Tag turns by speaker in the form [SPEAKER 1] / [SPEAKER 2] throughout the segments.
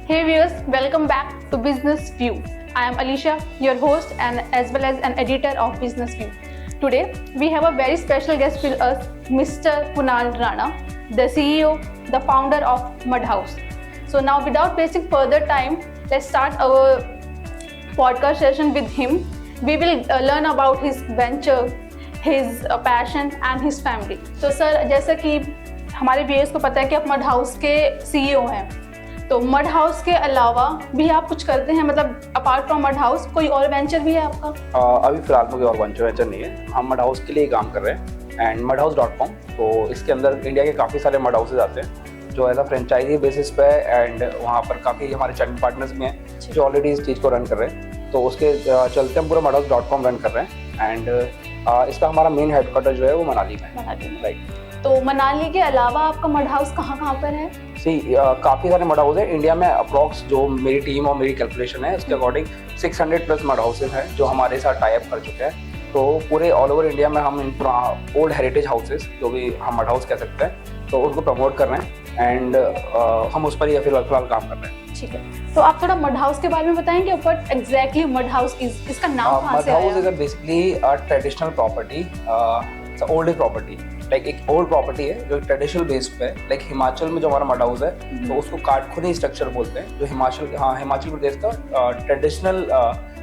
[SPEAKER 1] Hey viewers, welcome back to Business View. I am Alicia, your host and as well as an editor of Business View. Today, we have a very special guest with us, Mr. Kunal Rana, the CEO, the founder of Mud House. So now, without wasting further time, let's start our podcast session with him. We will learn about his venture, his passion and his family. So sir, जैसा कि हमारे viewers को पता है कि आप mud house के CEO हैं, तो मड हाउस के अलावा भी आप कुछ करते हैं, मतलब अपार्ट फ्रॉम मड हाउस कोई और वेंचर भी है आपका?
[SPEAKER 2] अभी फिलहाल में कोई और वेंचर नहीं है। हम मड हाउस के लिए काम कर रहे हैं एंड mudhouse.com। तो इसके अंदर इंडिया के काफ़ी सारे मड हाउसेज आते हैं जो एज अ फ्रेंचाइजी बेसिस पे एंड वहाँ पर काफ़ी हमारे चैनल पार्टनर्स भी हैं जो ऑलरेडी इस चीज़ को रन कर रहे हैं। तो उसके चलते हम पूरा mudhouse.com रन कर रहे हैं एंड इसका हमारा मेन हेडक्वार्टर जो है वो मनाली में है। राइट।
[SPEAKER 1] तो मनाली के अलावा आपका मड हाउस कहाँ पर है?
[SPEAKER 2] काफ़ी सारे मड हाउस है इंडिया में। अप्रॉक्स जो मेरी टीम और मेरी कैलकुलेशन है उसके अकॉर्डिंग 600 प्लस मड हाउसेज हैं जो हमारे साथ टाई अप कर चुके हैं। तो पूरे ऑल ओवर इंडिया में हम ओल्ड हेरिटेज हाउसेज जो भी हम मड हाउस कह सकते हैं तो उनको प्रमोट कर रहे हैं एंड हम उस पर ही फिलहाल काम कर रहे हैं।
[SPEAKER 1] ठीक है, तो आप थोड़ा मड हाउस के बारे में बताएंगे, what exactly mud house is, इसका नाम कहाँ से आया?
[SPEAKER 2] Mud house is basically a traditional property, old property, like एक ओल्ड प्रॉपर्टी है जो ट्रेडिशनल बेस पे है। लाइक हिमाचल में जो हमारा मड हाउस है तो उसको काठखुनी स्ट्रक्चर बोलते हैं, जो हिमाचल प्रदेश का ट्रेडिशनल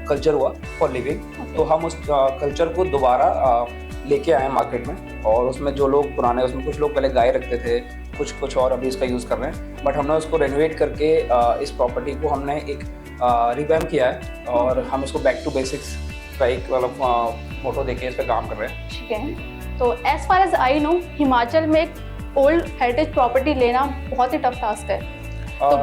[SPEAKER 2] कल्चर हुआ फॉर लिविंग। तो हम उस कल्चर को दोबारा लेके आए मार्केट में और उसमें जो लोग पुराने, उसमें कुछ लोग पहले गाय रखते थे, कुछ और अभी इसका यूज़ कर रहे हैं, बट हमने उसको रेनोवेट करके इस प्रॉपर्टी को हमने एक रिवैम्प किया है और हम इसको बैक टू बेसिक्स का एक मतलब फोटो देके इस पर काम कर रहे हैं।
[SPEAKER 1] ठीक है, तो as far as I know Himachal में एक ओल्ड हेरिटेज प्रॉपर्टी लेना बहुत ही टफ टास्क है। तो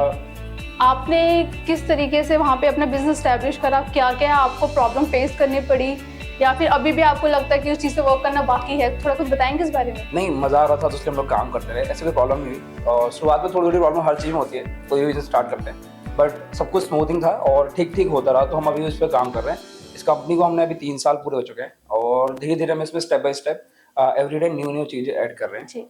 [SPEAKER 1] आपने किस तरीके से वहाँ पे अपना बिजनेस स्टैब्लिश करा? क्या क्या आपको प्रॉब्लम फेस करनी पड़ी या फिर अभी भी आपको लगता है कि उस चीज़ पे वर्क करना बाकी है? थोड़ा कुछ बताएंगे इस बारे में।
[SPEAKER 2] नहीं, मज़ा आ रहा था तो इसलिए हम लोग काम करते रहे, ऐसे कोई प्रॉब्लम नहीं हुई। और शुरुआत में थोड़ी थोड़ी प्रॉब्लम हर चीज़ में होती है, कोई भी स्टार्ट करते हैं, बट सब कुछ स्मूथिंग था और ठीक होता रहा। तो हम अभी इस पर काम कर रहे हैं। इस कंपनी को हमने अभी 3 साल पूरे हो चुके हैं और धीरे धीरे हम इसमें step by step everyday new चीजें ऐड कर रहे हैं।
[SPEAKER 1] जी।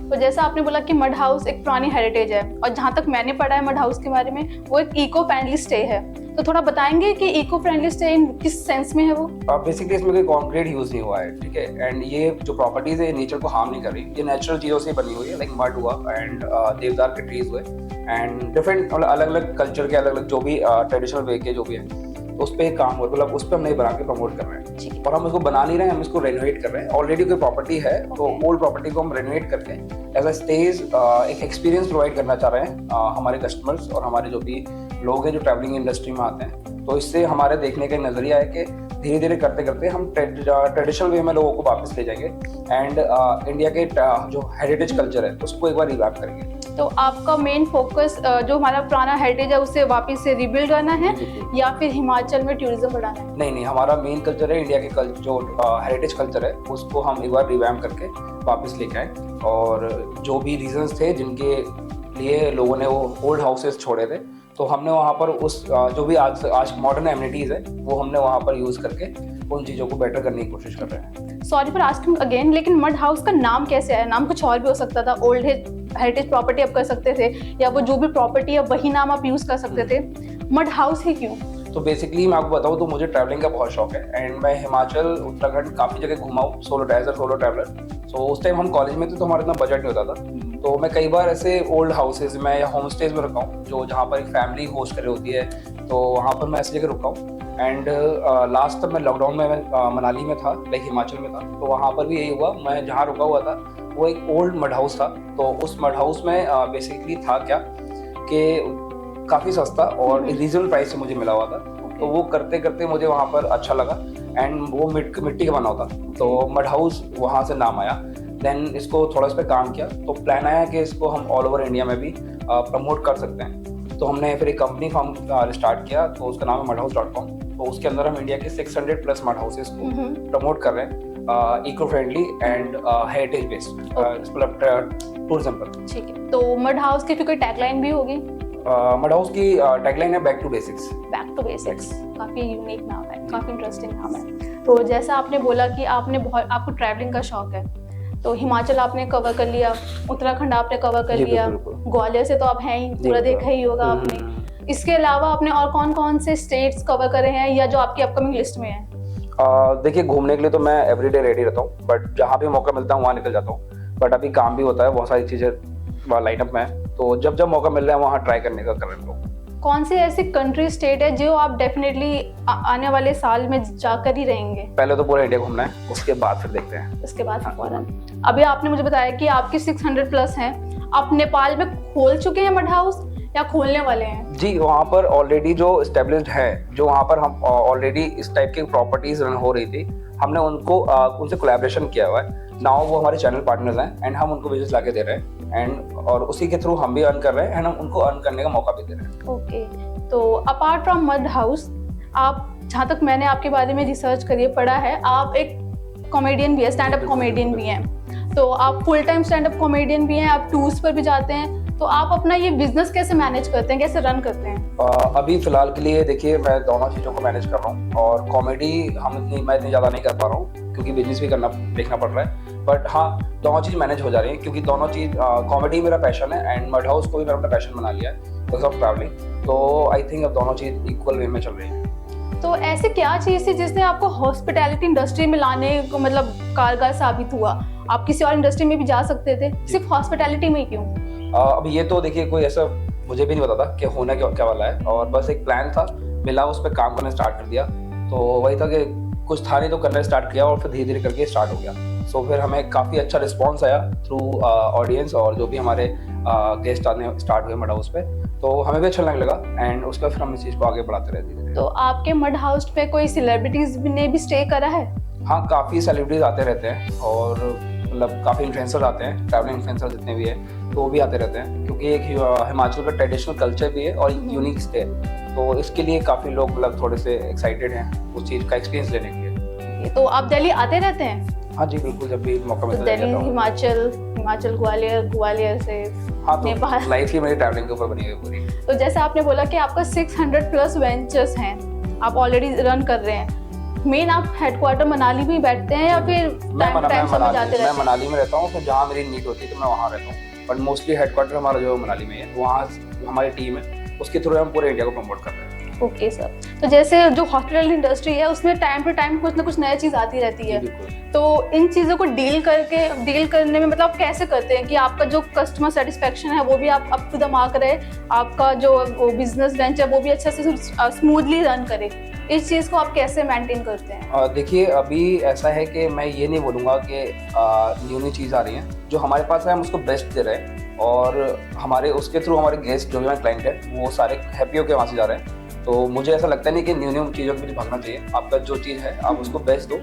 [SPEAKER 1] तो जैसा आपने बोला कि मड हाउस एक पुरानी हेरिटेज है और जहाँ तक मैंने पढ़ा है मड हाउस के बारे में, वो एक इको फ्रेंडली स्टे है। तो थोड़ा बताएंगे कि इको फ्रेंडली स्टे इन किस सेंस में है वो?
[SPEAKER 2] बेसिकली इसमें कोई कॉन्क्रीट यूज नहीं हुआ है, ठीक है। एंड ये जो प्रॉपर्टीज है नेचर को हार्म नहीं कर रही, ये नेचुरल चीजों से बनी हुई है। लाइक मड हुआ एंड देवदार के ट्रीज हुए एंड डिफरेंट अलग अलग कल्चर के अलग अलग जो भी ट्रेडिशनल वे के जो भी है तो उस पर काम हो, मतलब उस पर हम नहीं बना के प्रमोट कर रहे हैं और हम इसको बना नहीं रहे हैं, हम इसको रेनोवेट कर रहे हैं। ऑलरेडी कोई प्रॉपर्टी है तो ओल्ड प्रॉपर्टी को हम रेनोवेट करके एज अ स्टेज एक एक्सपीरियंस प्रोवाइड करना चाह रहे हैं हमारे कस्टमर्स और हमारे जो भी लोग हैं जो ट्रैवलिंग इंडस्ट्री में आते हैं। तो इससे हमारे देखने का नजरिया है कि धीरे धीरे करते करते हम ट्रेडिशनल वे में लोगों को वापस ले जाएंगे एंड इंडिया के जो हेरिटेज कल्चर है उसको एक बार रिवैम्प करेंगे।
[SPEAKER 1] तो आपका मेन फोकस जो हमारा पुराना हेरिटेज है उसे वापस से रिबिल्ड करना है या फिर हिमाचल में टूरिज्म बढ़ाना है?
[SPEAKER 2] नहीं, हमारा मेन कल्चर है इंडिया के जो हेरिटेज कल्चर है उसको हम एक बार रिवैम्प करके वापस लेके आए और जो भी रीजंस थे जिनके लिए लोगों ने वो ओल्ड हाउसेस छोड़े थे तो हमने वहाँ पर उस जो भी आज मॉडर्न एमिनिटीज है वो हमने वहाँ पर यूज करके उन चीज़ों को बेटर करने की कोशिश कर रहे हैं।
[SPEAKER 1] सॉरी फॉर आस्किंग अगेन, लेकिन मड हाउस का नाम कैसे आया? नाम कुछ और भी हो सकता था, ओल्ड हेरिटेज प्रॉपर्टी आप कर सकते थे या वो जो भी प्रॉपर्टी है वही नाम आप यूज कर सकते थे, मड हाउस ही क्यों?
[SPEAKER 2] तो बेसिकली मैं आपको बताऊँ तो मुझे ट्रैवलिंग का बहुत शौक है एंड मैं हिमाचल उत्तराखंड काफ़ी जगह घुमा हूँ सोलो ट्रैवलर। तो उस टाइम हम कॉलेज में थे तो हमारा इतना बजट नहीं होता था, तो मैं कई बार ऐसे ओल्ड हाउसेज में या होम स्टेज में रुका हूँ जो जहाँ पर एक फैमिली होस्ट कर होती है, तो वहाँ पर मैं ऐसी जगह रुका हूँ। एंड लास्ट तक मैं लॉकडाउन में मनाली में था, लाइक हिमाचल में था, तो वहाँ पर भी यही हुआ। मैं जहाँ रुका हुआ था वो एक ओल्ड मड हाउस था। तो उस मड हाउस में बेसिकली था क्या कि काफ़ी सस्ता और रीजनेबल प्राइस से मुझे मिला हुआ था। तो वो करते करते मुझे वहाँ पर अच्छा लगा एंड वो मिट्टी का बना होता, तो मड हाउस वहाँ से नाम आया। देन इसको थोड़ा इस पर काम किया तो प्लान आया कि इसको हम ऑल ओवर इंडिया में भी प्रमोट कर सकते हैं। तो हमने फिर एक कंपनी फॉर्म स्टार्ट किया तो उसका नाम है mudhouse.com। तो उसके अंदर हम इंडिया के 600 प्लस मड हाउसेस को प्रमोट कर रहे हैं eco friendly and heritage based मतलब टूरिज्म पर। ठीक
[SPEAKER 1] है, तो मड हाउस की फिर कोई टैगलाइन भी होगी?
[SPEAKER 2] मड हाउस की टैगलाइन है back to basics.
[SPEAKER 1] Back to basics काफ़ी यूनिक नाम है, काफ़ी इंटरेस्टिंग नाम है। तो जैसा आपने बोला कि आपको ट्रैवलिंग का शौक है, तो हिमाचल आपने कवर कर लिया, उत्तराखंड आपने कवर कर लिया, ग्वालियर से तो आप हैं ही, पूरा देखा ही होगा आपने। इसके अलावा आपने और कौन कौन से स्टेट्स कवर करे हैं या जो आपकी अपकमिंग लिस्ट में है?
[SPEAKER 2] देखिए, घूमने के लिए तो मैं एवरीडे रेडी रहता हूँ, बट जहाँ भी मौका मिलता है वहाँ निकल जाता हूँ। बट अभी काम भी होता है, बहुत सारी चीज़ें लाइनअप में है, तो जब जब मौका मिल रहा है वहाँ ट्राई करने का कर रहे हैं।
[SPEAKER 1] कौन सी ऐसी कंट्री स्टेट है जो आप डेफिनेटली आने वाले साल में जाकर ही रहेंगे?
[SPEAKER 2] पहले तो पूरा इंडिया घूमना है, उसके बाद फिर देखते हैं।
[SPEAKER 1] उसके बाद फॉरेन। अभी आपने मुझे बताया कि आपकी 600 प्लस हैं। आप नेपाल में खोल चुके हैं मड हाउस या खोलने वाले हैं?
[SPEAKER 2] जी, वहाँ पर ऑलरेडी जो एस्टेब्लिश्ड है, जो वहाँ पर हम ऑलरेडी इस टाइप की प्रॉपर्टीज रन हो रही थी, हमने उनसे कोलैबोरेशन किया हुआ है। नाउ वो हमारे चैनल पार्टनर्स हैं एंड हम उनको बिजनेस लाके दे रहे हैं एंड और उसी के थ्रू हम भी अर्न कर रहे हैं एंड हम उनको अर्न करने का मौका भी दे रहे हैं।
[SPEAKER 1] ओके, तो अपार्ट फ्रॉम मड हाउस, आप, जहाँ तक मैंने आपके बारे में रिसर्च करिए पढ़ा है, आप एक कॉमेडियन भी है, स्टैंड अप कॉमेडियन भी हैं। तो आप full time stand up comedian भी हैं, आप टूर्स पर भी जाते हैं। तो आप अपना ये बिजनेस कैसे मैनेज करते हैं, कैसे रन करते हैं?
[SPEAKER 2] अभी फिलहाल के लिए देखिए, मैं दोनों चीज़ों को मैनेज कर रहा हूँ और कॉमेडी मैं इतनी ज़्यादा नहीं कर पा रहा हूँ क्योंकि बिजनेस भी देखना पड़ रहा है। बट हाँ, दोनों चीज़ मैनेज हो जा रही है क्योंकि दोनों चीज़, कॉमेडी मेरा पैशन है एंड मड हाउस को भी मैंने अपना पैशन बना लिया है बिकॉज ऑफ ट्रैवलिंग। तो आई थिंक अब दोनों चीज़ इक्वल वे में चल रही है।
[SPEAKER 1] तो ऐसी क्या चीज़ थी जिसने आपको हॉस्पिटैलिटी इंडस्ट्री में लाने को मतलब कारगर साबित हुआ? आप किसी और इंडस्ट्री में भी जा सकते थे, सिर्फ हॉस्पिटैलिटी में क्यों?
[SPEAKER 2] अब ये तो देखिए, कोई ऐसा मुझे भी नहीं पता था कि होना क्या वाला है, और बस एक प्लान था, मिला, उस पर काम करना स्टार्ट कर दिया। तो वही था कि कुछ था नहीं तो करना स्टार्ट किया और फिर धीरे धीरे करके स्टार्ट हो गया। सो फिर हमें काफ़ी अच्छा रिस्पॉन्स आया थ्रू ऑडियंस और जो भी हमारे गेस्ट आने स्टार्ट हुए मड हाउस पे, तो हमें भी अच्छा लगने लगा एंड उसका फिर हम इस चीज़ को आगे बढ़ाते रहते थे।
[SPEAKER 1] तो आपके मड हाउस पे कोई सेलिब्रिटीज ने भी स्टे करा है?
[SPEAKER 2] हाँ, काफ़ी सेलिब्रिटीज आते रहते हैं और मतलब काफ़ी इन्फ्लुएंसर्स आते हैं, ट्रैवलिंग इन्फ्लुएंसर्स जितने भी हैं तो वो भी आते रहते हैं क्योंकि एक हिमाचल का ट्रेडिशनल कल्चर भी है और एक यूनिक स्टे है, तो इसके लिए काफ़ी लोग मतलब थोड़े से एक्साइटेड हैं उस चीज़ का एक्सपीरियंस लेने के लिए।
[SPEAKER 1] तो आप दिल्ली आते रहते हैं?
[SPEAKER 2] हाँ जी, बिल्कुल, जब भी मौका मिलता है।
[SPEAKER 1] दिल्ली, हिमाचल, ग्वालियर से
[SPEAKER 2] हाँ, तो
[SPEAKER 1] नेपाल।
[SPEAKER 2] लाइफ ही मेरी ट्रैवलिंग के ऊपर बनी हुई है पूरी।
[SPEAKER 1] तो जैसे आपने बोला कि आपका 600 प्लस वेंचर्स हैं, आप ऑलरेडी रन कर रहे हैं। मेन आप हेडक्वार्टर मनाली में बैठते हैं या फिर टाइम समय जाते रहते हैं?
[SPEAKER 2] मैं मनाली में रहता हूँ, फिर जहाँ मेरी नीड होती है तो मैं वहाँ रहता हूँ, बट मोस्टली हेडक्वार्टर हमारा जो मनाली में है, वहाँ हमारी टीम है, उसके थ्रू हम पूरे इंडिया को प्रमोट कर रहे हैं।
[SPEAKER 1] ओके सर, तो जैसे जो हॉस्पिटल इंडस्ट्री है उसमें टाइम टू टाइम कुछ ना कुछ नया चीज़ आती रहती है, तो इन चीज़ों को डील करने में मतलब आप कैसे करते हैं कि आपका जो कस्टमर सेटिस्फेक्शन है वो भी आप अप टू द मार्क रहे, आपका जो बिजनेस वेंचर वो भी अच्छे से स्मूथली रन करे? इस चीज़ को आप कैसे मेंटेन करते हैं?
[SPEAKER 2] देखिए, अभी ऐसा है कि मैं ये नहीं बोलूँगा कि न्यू चीज़ आ रही है, जो हमारे पास है हम उसको बेस्ट दे रहे हैं और हमारे उसके थ्रू हमारे गेस्ट जो भी हमारे क्लाइंट है वो सारे हैप्पी होकर वहाँ से जा रहे हैं। तो मुझे ऐसा लगता नहीं कि न्यू चीज़ों के पीछे भागना चाहिए, आपका जो चीज़ है आप उसको बेस्ट दो।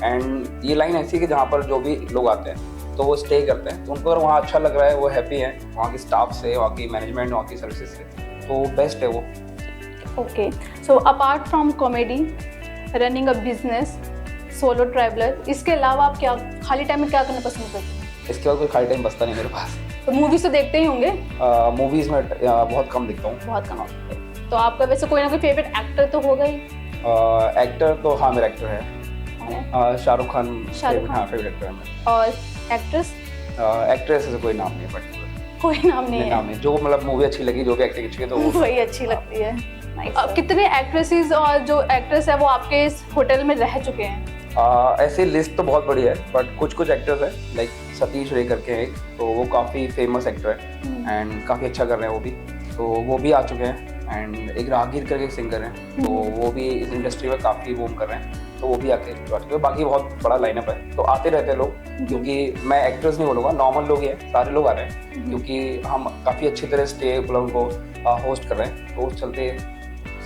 [SPEAKER 2] एंड ये लाइन ऐसी है कि जहाँ पर जो भी लोग आते हैं तो वो स्टे करते हैं, तो उनको अगर वहाँ अच्छा लग रहा है, वो हैप्पी हैं वहाँ की स्टाफ से, वहाँ की मैनेजमेंट, वहाँ की सर्विसेज से, तो बेस्ट है वो।
[SPEAKER 1] Okay, so apart from comedy, running a business, solo traveller, इसके अलावा आप क्या खाली टाइम में क्या करना पसंद करते हैं?
[SPEAKER 2] इसके बाद कोई खाली टाइम बचता नहीं मेरे पास।
[SPEAKER 1] तो मूवीज तो देखते ही होंगे?
[SPEAKER 2] मूवीज़ में बहुत कम दिखता हूँ।
[SPEAKER 1] बहुत कम। तो आपका वैसे कोई ना कोई फेवरेट एक्टर तो होगा ही?
[SPEAKER 2] एक्टर तो हाँ, मेरा एक्टर है शाहरुख खान। हाँ, फेवरेट एक्टर है मेरा।
[SPEAKER 1] और एक्ट्रेस?
[SPEAKER 2] एक्ट्रेस से कोई नाम नहीं है पर्टिकुलर।
[SPEAKER 1] कोई नाम नहीं है?
[SPEAKER 2] जो मतलब मूवी अच्छी लगी, जो भी एक्टिंग अच्छी है तो
[SPEAKER 1] वही अच्छी लगती है। कितने एक्ट्रेसेस और जो एक्ट्रेस है वो आपके इस होटल में रह चुके हैं?
[SPEAKER 2] ऐसे लिस्ट तो बहुत बड़ी है, बट कुछ एक्टर्स हैं लाइक सतीश रे करके हैं एक, तो वो काफ़ी फेमस एक्टर है एंड काफ़ी अच्छा कर रहे हैं वो भी, तो वो भी आ चुके हैं। एंड एक राहगीर करके एक सिंगर हैं, तो वो भी इस इंडस्ट्री में काफ़ी बूम कर रहे हैं, तो वो भी आके आ चुके हैं। बाकी बहुत बड़ा लाइनअप है, तो आते रहते हैं लोग, क्योंकि मैं एक्टर्स नहीं बोलूँगा, नॉर्मल लोग ही हैं, सारे लोग आ रहे हैं क्योंकि हम काफ़ी अच्छी तरह स्टे उनको होस्ट कर रहे हैं, तो उस चलते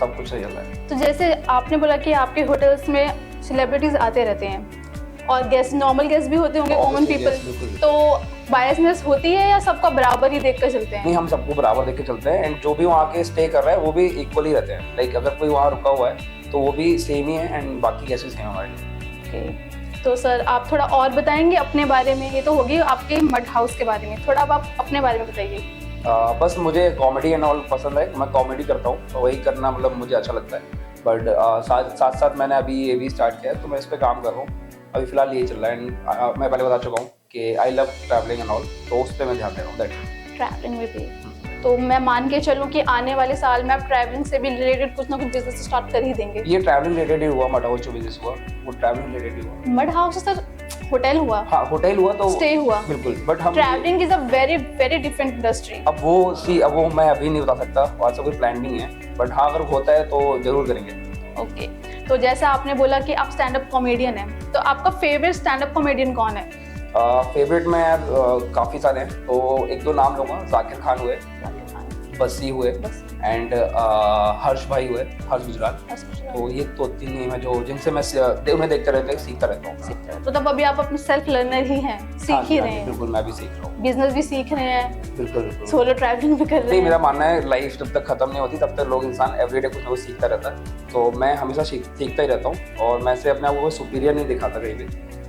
[SPEAKER 2] सब कुछ सही चल रहा है।
[SPEAKER 1] तो जैसे आपने बोला कि आपके होटल्स में सेलिब्रिटीज आते रहते हैं और गेस्ट, नॉर्मल गेस्ट भी होते होंगे, कॉमन पीपल, तो बायसनेस होती है या सबका बराबर ही देख कर चलते हैं?
[SPEAKER 2] नहीं, हम सबको बराबर देख के चलते हैं एंड जो भी वहाँ के स्टे कर रहा है वो भी इक्वली रहते हैं। लाइक अगर कोई वहाँ रुका हुआ है तो वो भी सेम ही है एंड बाकी गेस्ट भी सेम है हमारे।
[SPEAKER 1] ओके, तो सर आप थोड़ा और बताएंगे अपने बारे में? ये तो होगी आपके मड हाउस के बारे में, थोड़ा अब आप अपने बारे में बताइए।
[SPEAKER 2] बस मुझे कॉमेडी एंड ऑल पसंद है, मैं कॉमेडी करता हूँ, तो वही करना मतलब मुझे अच्छा लगता है। बट साथ साथ मैंने अभी ये भी स्टार्ट किया है, तो मैं इस पर काम कर रहा हूँ। अभी फिलहाल यही चल रहा है एंड मैं पहले बता चुका हूँ कि I love travelling and all, तो उस पर मैं ध्यान दे रहा हूँ।
[SPEAKER 1] ट्रैवलिंग में भी तो मैं मान के चलूँ कि आने वाले साल में आप ट्रैवलिंग से भी रिलेटेड कुछ ना कुछ बिजनेस स्टार्ट कर ही देंगे।
[SPEAKER 2] ये ट्रैवलिंग रिलेटेड ही हुआ, मड हाउस जो बिजनेस हुआ वो ट्रैवलिंग रिलेटेड ही हुआ।
[SPEAKER 1] मड हाउस सर होटल हुआ,
[SPEAKER 2] हाँ होटल हुआ तो
[SPEAKER 1] स्टे हुआ,
[SPEAKER 2] बिल्कुल, बट हम
[SPEAKER 1] travelling is a very very different industry.
[SPEAKER 2] अब वो मैं अभी नहीं बता सकता, और ऐसा कोई प्लान नहीं है, बट हाँ अगर होता है तो जरूर करेंगे।
[SPEAKER 1] ओके, तो जैसा आपने बोला कि आप स्टैंड अप कॉमेडियन हैं, तो आपका फेवरेट स्टैंड अप कॉमेडियन कौन है?
[SPEAKER 2] फेवरेट में यार काफ़ी सारे हैं, तो एक दो नाम लूँगा। जाकिर खान हुए, बस्सी हुए, एंड हर्ष भाई हुए, हर्ष गुजराल। तो ये तो तीन नेम है जो जिनसे मैं उन्हें देखते रहते सीखता रहता हूँ।
[SPEAKER 1] तो तब अभी आप अपने सेल्फ लर्नर ही हैं, सीख ही रहे हैं।
[SPEAKER 2] बिल्कुल, मैं भी सीख रहा हूँ।
[SPEAKER 1] बिजनेस भी सीख रहे हैं,
[SPEAKER 2] बिल्कुल
[SPEAKER 1] सोलो ट्रैवलिंग भी कर रहे
[SPEAKER 2] नहीं,
[SPEAKER 1] हैं।
[SPEAKER 2] मेरा मानना है लाइफ जब तक खत्म नहीं होती तब तक लोग इंसान एवरीडे कुछ ना कुछ सीखता रहता है। तो मैं हमेशा सीखता ही रहता हूँ, और मैं से अपने आप को सुपीरियर नहीं दिखाता कहीं भी।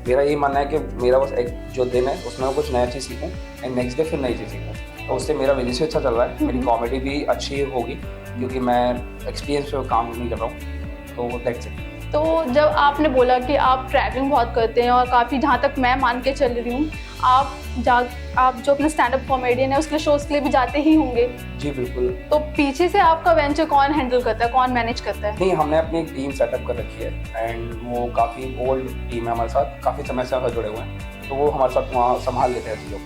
[SPEAKER 2] मेरा यही मानना है कि मेरा बस एक जो दिन है उसमें मैं कुछ नया चीज़ सीखूँ एंड नेक्स्ट डे फिर नई चीज़ सीखूँ। तो उससे मेरा बिजनेस भी अच्छा चल रहा है, मेरी कॉमेडी भी अच्छी होगी क्योंकि मैं एक्सपीरियंस पे काम नहीं कर रहा हूँ। तो दैट्स इट।
[SPEAKER 1] तो जब आपने बोला कि आप ट्रैवलिंग बहुत करते हैं, और काफ़ी जहाँ तक मैं मान के चल रही हूँ आप जो अपने स्टैंड अप कॉमेडियन है उसके शोज़ के लिए भी जाते ही होंगे।
[SPEAKER 2] जी बिल्कुल।
[SPEAKER 1] तो पीछे से आपका वेंचर कौन हैंडल करता है, कौन मैनेज करता है?
[SPEAKER 2] नहीं, हमने अपनी एक टीम सेटअप कर रखी है, एंड वो काफ़ी ओल्ड टीम है हमारे साथ, काफ़ी समय से जुड़े हुए हैं, तो वो हमारे साथ वहाँ संभाल लेते हैं चीज़ों को।